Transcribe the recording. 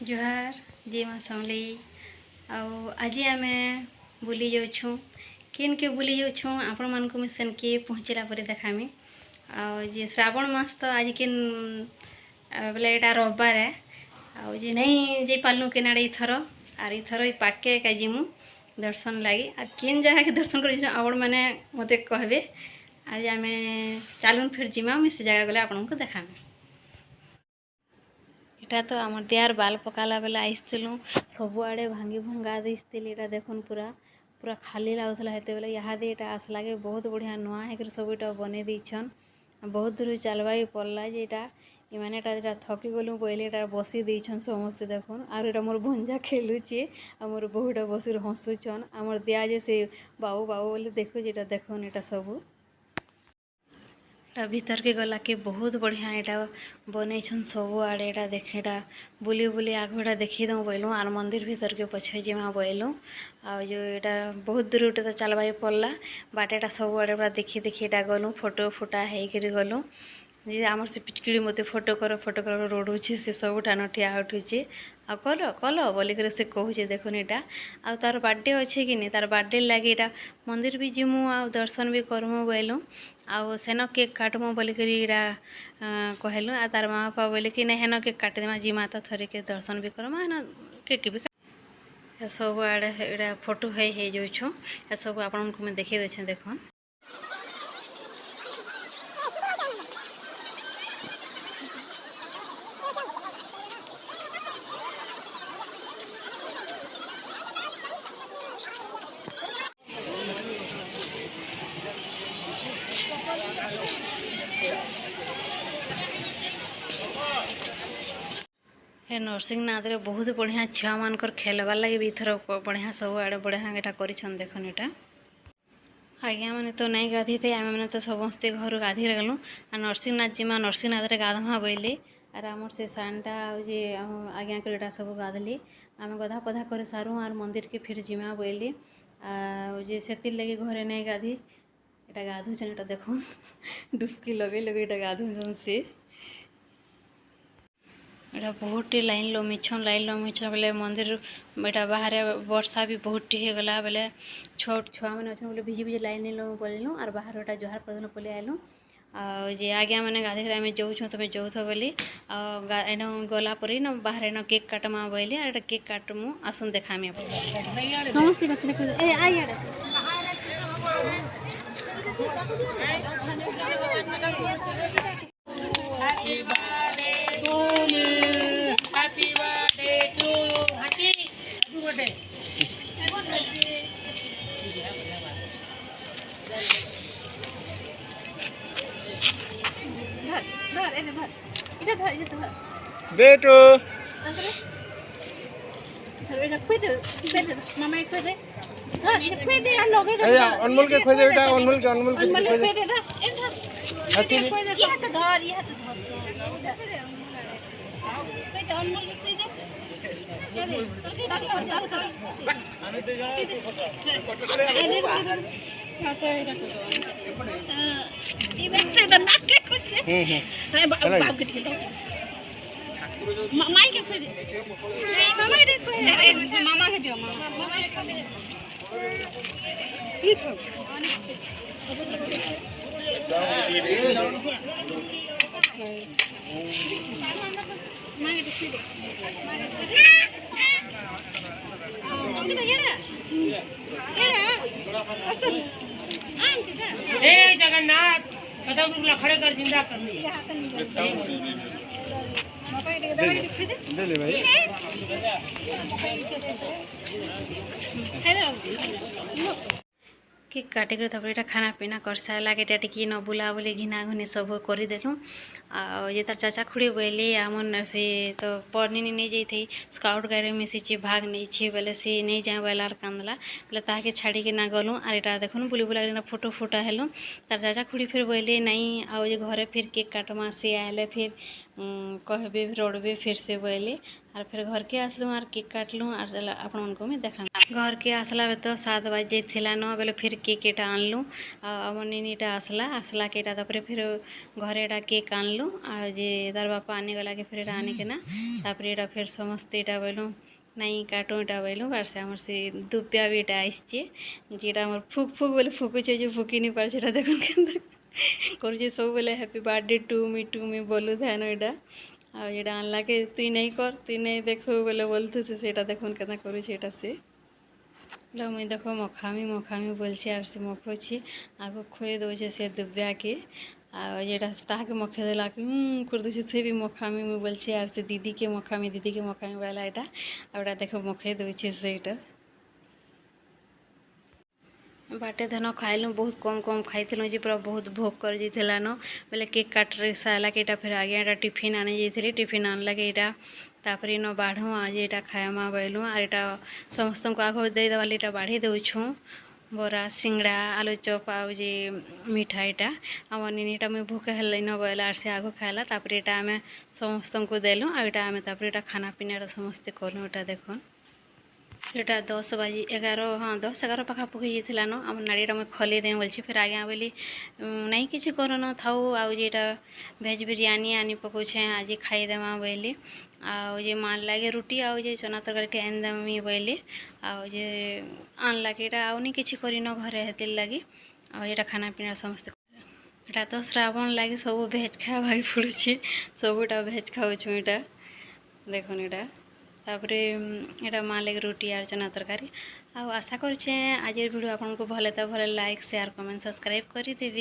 जोहार जी माँ समली आज आम बुली जाऊँ किन के बुली जाऊँ आपण मानक मुझे सेनके पहुँचला पर देखामी जे श्रावण मास तो आज किन बोले यहाँ रविवार है जे नहीं जा पार्लु कि नाड़े इथर आर इथर पाके का जीमु दर्शन लगी आ किन जगह के दर्शन कर आपण मैंने मत कहबे आज आम चलुन फिर जीमा मुझे से जगह गले आपको देखामी। इटा तो आम दियार बाल पकाला बेला आसलु सबुआड़े भांगी भंगा देती देखुन पूरा पूरा खाली लगुला हेते बेले इहादे यहाँ आसला के बहुत बढ़िया नुआ है सब इटा बन देछन बहुत दूर चलवा पड़ला जे इमाने थकी गलु पहले यहाँ बसी देछन समस्ते देखुन आर यहाँ मोर भंजा खेलुचे आ मोर बहुटा बसी हसुचन आमर दिया जे से बाबू बाबू बोले देखुचे देखुन यहाँ सब भीतर के गला के बहुत बढ़िया यहाँ बन सब आड़े यहाँ देखे बुली बुली आगे देखी दऊँ बोलूँ आर मंदिर भीतर के पछे जीमा बोलूँ आ जो यहाँ बहुत दूर तो चलवा पड़ला बाटे सब आड़े पूरा देखी देखी यहाँ गलु फोटो फुटा होकर गलु जे आमर से पिटकिड़ी मत फोटो कर रोडुचे से सब ठान ठिया उठुचे आ कल कल बोलिक से कहूचे देखुन यहाँ आ तार बर्थडे अच्छे कि नहीं तार बर्थडे लगे यहाँ मंदिर भी जीमु आ दर्शन भी करमु बोलूँ आउ सेन केक काटमु बोलिक कहलु आ तार माँ बापा बोले कि नहीं हेन केक काटिदेमा जीमा तो थरे के दर्शन भी करमा हेन केक भी सब आड़े फोटो है जाऊँ सब आपन को मैं देखी दे देखुन नरसिंहनाथ रे बहुत बढ़िया छुआ मानकर खेलबार लगे भी थर बढ़िया सब आड़े बढ़िया यहाँ कर देखुन यहाँ आज्ञा मैंने तो नहीं गाधी थे आम मैंने तो समस्ते घर गाधी गलु आ नरसिंहनाथ जीमा नरसिंहनाथ रे गाधमा बोले आर आमर से सानटा जे आज्ञा कर सब गाधली आम गधा पधा कर सारूँ आर मंदिर के फिर जीमा बोले जे से लगे घरे नहीं गाधी यहाँ गाधुचन यहाँ देखुन डुबकी लगे लगे यहाँ गाधुचन से यहाँ बहुत लाइन लमिछन बोले मंदिर यहाँ बाहर वर्षा भी बहुत होगला बोले छोट छुआ मैंने अच्छे बोले भिजी भिजी लाइन लमु पलु और बाहर यहाँ जुहार प्रदान पलि आलु जे आज्ञा मैंने गाधे आम जाऊँ तुम जाऊथ बोली एन गला पर बाहर एन केक काटमा बोली और केक काटमु आसन देखामी समस्त Happy birthday to Haji. Happy birthday. बेटो अनमोल के खोदे बेटा अनमोल के खोदे जगन्नाथ कदम खड़े कर जिंदा करनी दे ले भाई केक काटिक यहाँ खाना पीना कर सारा के टी न बुला बुली घिना घुनी सब करदेलु ये तार चाचा खुड़ी बोले आम से तो पढ़नी नहीं जाइए स्काउट गाड़ी मिसी भाग नहीं बोले सी नहीं जाए बोलार कांदला बोले ताके छाड़ी के ना गलु आर यहाँ देखुन बुली बुला फोटो फुटा हेलु तार चाचा खुड़ी फिर बोले नहीं आओ जे घरे फिर केक काटमा सी आए फिर कहबे रोडबे फिर से बोले और फिर घर के आसलु आर केक काटलु आर आपण को मैं देखा घर के आसला तो 7 बजे थिला न बोले फिर केक एटा आनलु आम निनीटा आसला के फिर घरे केक आनलु गलु आ जे तार बापा आनी गला के फिर आनिके ना तापर एटा फिर समस्ते एटा बोलूँ नहीं काटू इटा बोलूँ आर से आमर से दुबिया भी इटा आइसचे जेटा आमर फुक फुक बोले फुकुचे जो फुकी नहीं पारे सेटा देखो केंदा करुचे सब बोले हैप्पी बर्थडे टू मी बोलू थान इटा आ जेटा आनला के तुई नहीं कर तुई नहीं देख सब बोले बोलतु से सेटा देखो केना करुचे एटा से बोला मुई देखो मखामी बोलछे आर से मखोछे आगो खोए दौचे से दुबिया के आ जेटा ताके मखे देला कि कर दे से भी मखामी मुई बोलछे आर से दीदी के मखामी वाला एटा आ एटा देखो मखे दौचे से एटा बाटे धन खाइलु बहुत कम खाइलु जे पूरा बहुत भोग कर जाइला न बोले केक काटरे साला के फिर आगे एटा टिफिन आने जाइए टिफिन आनला के एटा तापर इन बाढ़ू आज एटा खायामा बैलु आर एटा समस्त को आग दे देवाली एटा बाढ़ी दौछूँ बरा सिंगड़ा आलू चप आउ जे मिठा एटा आम निनीटा मुई भोके हेल्लै न बोला आर से आग खाइला तापर एटा आमे समस्त को देलु आ एटा आमे तापर एटा खाना पीना समस्ते कलु एटा देखन एटा 10 बजे 11 हाँ 10-11 पाखापाखि जाइला न आम नाड़ीटा मुझे खले दे बोलছি फिर आगे बोली नहीं किसी करन थाऊ आउ जेटा भेज बिरयानी आनी पकाउछे आज खाईदेमा बोली आउ जे मान लागे रुटी आउ जे चना तरकारी आन देमी बोली आउ जे आनला के एटा आउ नहीं किसी करिन घरे हेतिल लगी आ एटा खाना पीना समस्त एटा तो श्रावण लगे सब भेज खावाके पड़ुछे सबूटा भेज खाऊछु एटा देखुन एटा तापरे एटा माँ लगे रोटी आर चना तरकारी आशा करछे आज वीडियो आपको भले तो भले लाइक शेयर कमेंट सब्सक्राइब कर देवी।